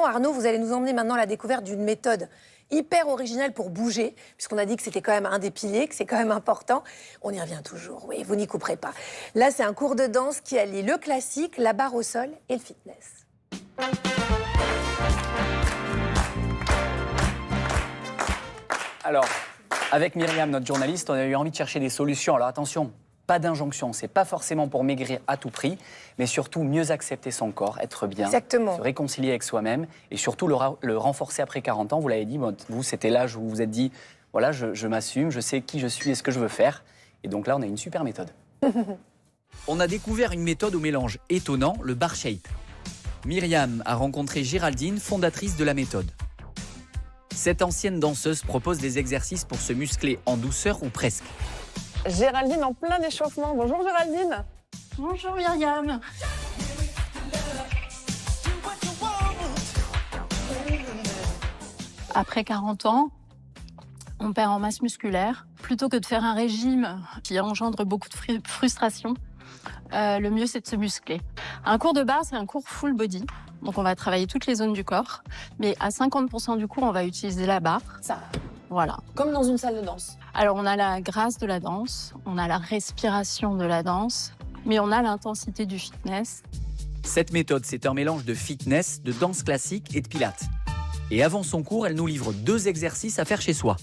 Arnaud, vous allez nous emmener maintenant à la découverte d'une méthode hyper originale pour bouger, puisqu'on a dit que c'était quand même un des piliers, que c'est quand même important. On y revient toujours, oui, vous n'y couperez pas. Là, c'est un cours de danse qui allie le classique, la barre au sol et le fitness. Alors, avec Myriam, notre journaliste, on a eu envie de chercher des solutions. Alors attention, pas d'injonction, c'est pas forcément pour maigrir à tout prix, mais surtout mieux accepter son corps, être bien, Exactement. se réconcilier avec soi-même et surtout le renforcer après 40 ans. Vous l'avez dit, vous, c'était l'âge où vous vous êtes dit, voilà, je m'assume, je sais qui je suis et ce que je veux faire. Et donc là, on a une super méthode. On a découvert une méthode au mélange étonnant, le bar shape. Myriam a rencontré Géraldine, fondatrice de la méthode. Cette ancienne danseuse propose des exercices pour se muscler en douceur ou presque. Géraldine en plein échauffement. Bonjour Géraldine. Bonjour Myriam. Après 40 ans, on perd en masse musculaire. Plutôt que de faire un régime qui engendre beaucoup de frustration, le mieux c'est de se muscler. Un cours de barre, c'est un cours full body. Donc on va travailler toutes les zones du corps. Mais à 50% du cours, on va utiliser la barre. Ça, Voilà. comme dans une salle de danse. Alors, on a la grâce de la danse, on a la respiration de la danse, mais on a l'intensité du fitness. Cette méthode, c'est un mélange de fitness, de danse classique et de pilates. Et avant son cours, elle nous livre 2 exercices à faire chez soi.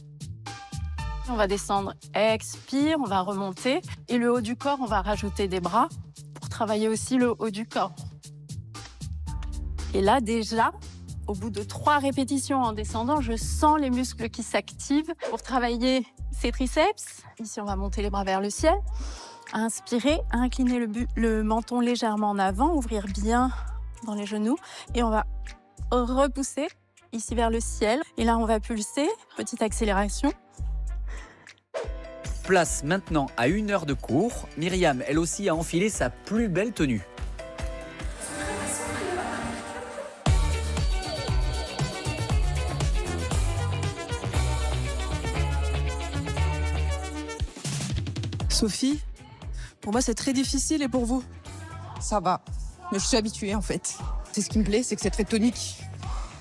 On va descendre, expire, on va remonter. Et le haut du corps, on va rajouter des bras pour travailler aussi le haut du corps. Et là, déjà, au bout de 3 répétitions en descendant, je sens les muscles qui s'activent pour travailler ces triceps. Ici, on va monter les bras vers le ciel. Inspirer, incliner le menton légèrement en avant, ouvrir bien dans les genoux. Et on va repousser ici vers le ciel. Et là, on va pulser, petite accélération. Place maintenant à 1 heure de cours. Myriam, elle aussi, a enfilé sa plus belle tenue. Sophie, pour moi c'est très difficile et pour vous? Ça va, mais je suis habituée en fait. C'est ce qui me plaît, c'est que c'est très tonique.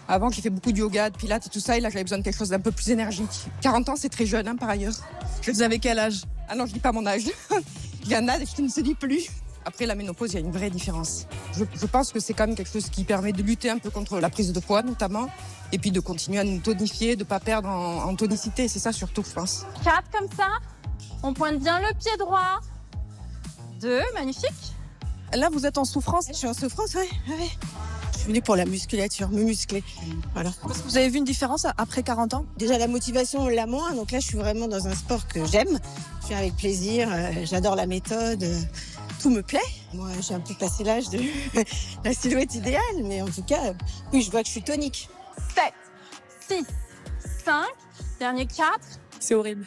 Avant, j'ai fait beaucoup de yoga, de pilates et tout ça, et là j'avais besoin de quelque chose d'un peu plus énergique. 40 ans, c'est très jeune hein, par ailleurs. Vous avez quel âge? Ah non, je dis pas mon âge. Il y en a qui ne se dit plus. Après la ménopause, il y a une vraie différence. Je pense que c'est quand même quelque chose qui permet de lutter un peu contre la prise de poids notamment, et puis de continuer à nous tonifier, de ne pas perdre en tonicité, c'est ça surtout je pense. 4 comme ça. On pointe bien le pied droit. 2, magnifique. Là vous êtes en souffrance? Je suis en souffrance, oui. Je suis venue pour la musculature, me muscler. Voilà. Est-ce que vous avez vu une différence après 40 ans? Déjà, la motivation, on l'a moins. Donc là, je suis vraiment dans un sport que j'aime. Je fais avec plaisir. J'adore la méthode. Tout me plaît. Moi, j'ai un peu passé l'âge de la silhouette idéale. Mais en tout cas, oui, je vois que je suis tonique. 7, 6, 5. Dernier 4. C'est horrible.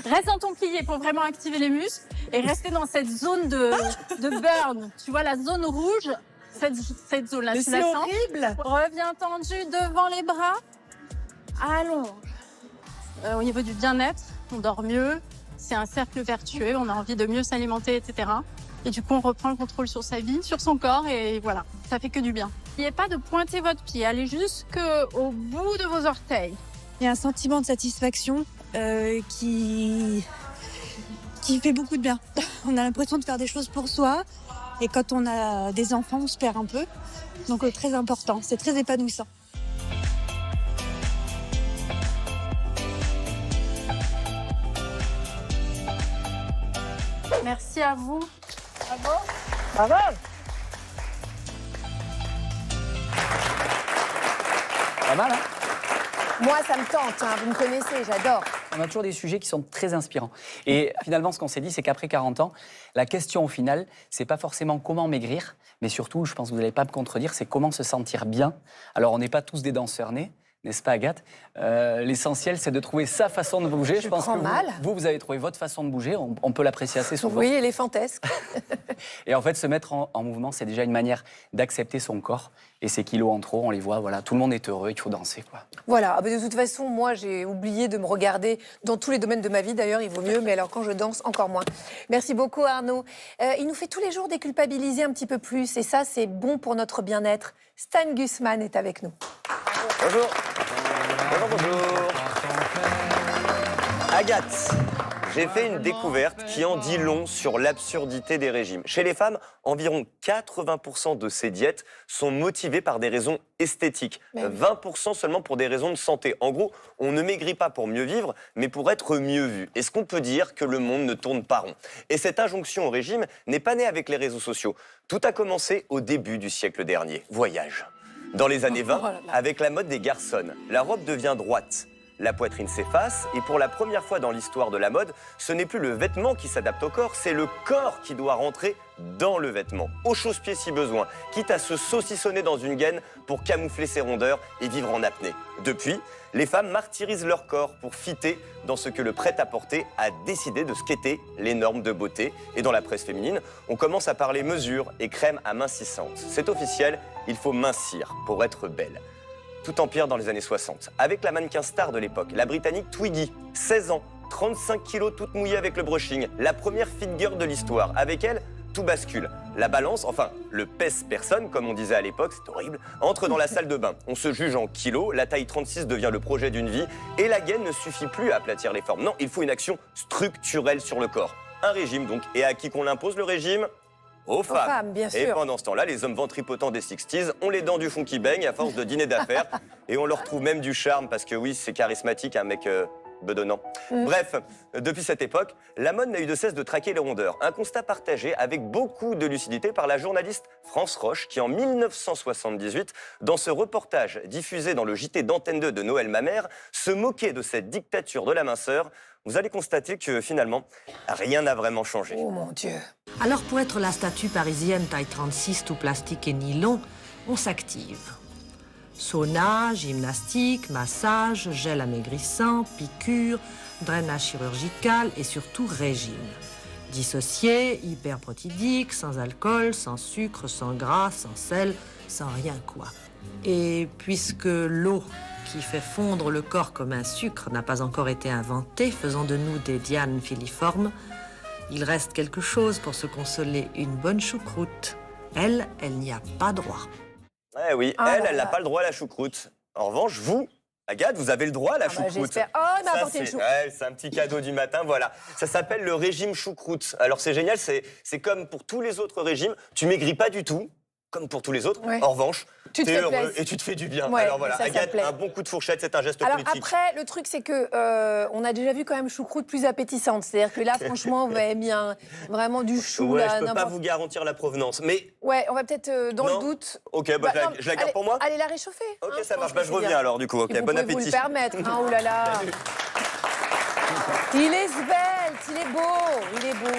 Reste dans ton plié pour vraiment activer les muscles et rester dans cette zone de burn. Tu vois, la zone rouge, cette zone-là, tu la sens. Horrible. Reviens tendu devant les bras. Allonge. Au niveau du bien-être, on dort mieux. C'est un cercle vertueux. On a envie de mieux s'alimenter, etc. Et du coup, on reprend le contrôle sur sa vie, sur son corps. Et voilà, ça fait que du bien. N'oubliez pas de pointer votre pied. Allez jusqu'au bout de vos orteils. Il y a un sentiment de satisfaction qui fait beaucoup de bien. On a l'impression de faire des choses pour soi. Et quand on a des enfants, on se perd un peu. Donc très important, c'est très épanouissant. Merci à vous. Bravo. Bravo. Pas mal, hein? Moi, ça me tente, hein, vous me connaissez, j'adore. On a toujours des sujets qui sont très inspirants. Et finalement, ce qu'on s'est dit, c'est qu'après 40 ans, la question au final, c'est pas forcément comment maigrir, mais surtout, je pense que vous n'allez pas me contredire, c'est comment se sentir bien. Alors, on n'est pas tous des danseurs nés, n'est-ce pas Agathe? L'essentiel, c'est de trouver sa façon de bouger. Je pense prends que mal. vous avez trouvé votre façon de bouger. On peut l'apprécier assez souvent. Oui, éléphantesque. Et en fait, se mettre en mouvement, c'est déjà une manière d'accepter son corps. Et ces kilos en trop, on les voit, voilà, tout le monde est heureux, il faut danser, quoi. Voilà, ah bah de toute façon, moi j'ai oublié de me regarder dans tous les domaines de ma vie, d'ailleurs il vaut mieux, mais alors quand je danse, encore moins. Merci beaucoup Arnaud. Il nous fait tous les jours déculpabiliser un petit peu plus, et ça c'est bon pour notre bien-être. Stan Gusman est avec nous. Bonjour. Bonjour. Agathe, j'ai fait une découverte qui en dit long sur l'absurdité des régimes. Chez les femmes, environ 80% de ces diètes sont motivées par des raisons esthétiques, 20% seulement pour des raisons de santé. En gros, on ne maigrit pas pour mieux vivre, mais pour être mieux vu. Est-ce qu'on peut dire que le monde ne tourne pas rond? Et cette injonction au régime n'est pas née avec les réseaux sociaux. Tout a commencé au début du siècle dernier. Voyage. Dans les années 20, avec la mode des garçons, la robe devient droite. La poitrine s'efface et pour la première fois dans l'histoire de la mode, ce n'est plus le vêtement qui s'adapte au corps, c'est le corps qui doit rentrer dans le vêtement, au chausse-pied si besoin, quitte à se saucissonner dans une gaine pour camoufler ses rondeurs et vivre en apnée. Depuis, les femmes martyrisent leur corps pour fitter dans ce que le prêt-à-porter a décidé de skater les normes de beauté. Et dans la presse féminine, on commence à parler mesures et crèmes amincissantes. C'est officiel, il faut mincir pour être belle. Tout empire dans les années 60. Avec la mannequin star de l'époque, la britannique Twiggy, 16 ans, 35 kilos toute mouillée avec le brushing, la première fit girl de l'histoire. Avec elle, tout bascule. La balance, enfin, le pèse-personne, comme on disait à l'époque, c'est horrible, entre dans la salle de bain. On se juge en kilos, la taille 36 devient le projet d'une vie, et la gaine ne suffit plus à aplatir les formes. Non, il faut une action structurelle sur le corps. Un régime donc. Et à qui qu'on l'impose le régime ? Aux femmes, bien sûr. Et pendant ce temps-là, les hommes ventripotents des 60s ont les dents du funky bang à force de dîner d'affaires. Et on leur trouve même du charme parce que oui, c'est charismatique, un mec bedonnant. Bref, depuis cette époque, la mode n'a eu de cesse de traquer les rondeurs. Un constat partagé avec beaucoup de lucidité par la journaliste France Roche qui, en 1978, dans ce reportage diffusé dans le JT d'Antenne 2 de Noël Mamère, se moquait de cette dictature de la minceur. Vous allez constater que finalement, rien n'a vraiment changé. Oh mon Dieu. Alors pour être la statue parisienne taille 36, tout plastique et nylon, on s'active. Sauna, gymnastique, massage, gel amaigrissant, piqûre, drainage chirurgical et surtout régime. Dissocié, hyperprotidique, sans alcool, sans sucre, sans gras, sans sel, sans rien quoi. Et puisque l'eau qui fait fondre le corps comme un sucre n'a pas encore été inventée, faisant de nous des Dianes filiformes, il reste quelque chose pour se consoler, une bonne choucroute. Elle n'y a pas droit. Eh oui, elle n'a pas le droit à la choucroute. En revanche, vous, Agathe, vous avez le droit à la choucroute. J'espère. Oh, elle m'a apporté une choucroute. C'est un petit cadeau du matin, voilà. Ça s'appelle le régime choucroute. Alors c'est génial, c'est comme pour tous les autres régimes, tu maigris pas du tout, comme pour tous les autres. Ouais. En revanche, tu t'es heureux plaises. et tu te fais du bien. Ouais, alors voilà, ça Agathe, plaît. un bon coup de fourchette, c'est un geste Alors politique. après, le truc, c'est que on a déjà vu quand même choucroute plus appétissante. C'est-à-dire que là, franchement, vous avez mis vraiment du chou. Ouais, là, je peux pas vous garantir la provenance, mais... Ouais, on va peut-être, dans le doute... Ok, bah, non, je la garde allez, pour moi. Allez la réchauffer. Ok, hein, ça marche. pense Bah, que je c'est reviens bien. alors, du coup. Ok, Et vous bon pouvez appétit. vous le permettre, hein, oh là là. Il est svelte, il est beau, il est beau.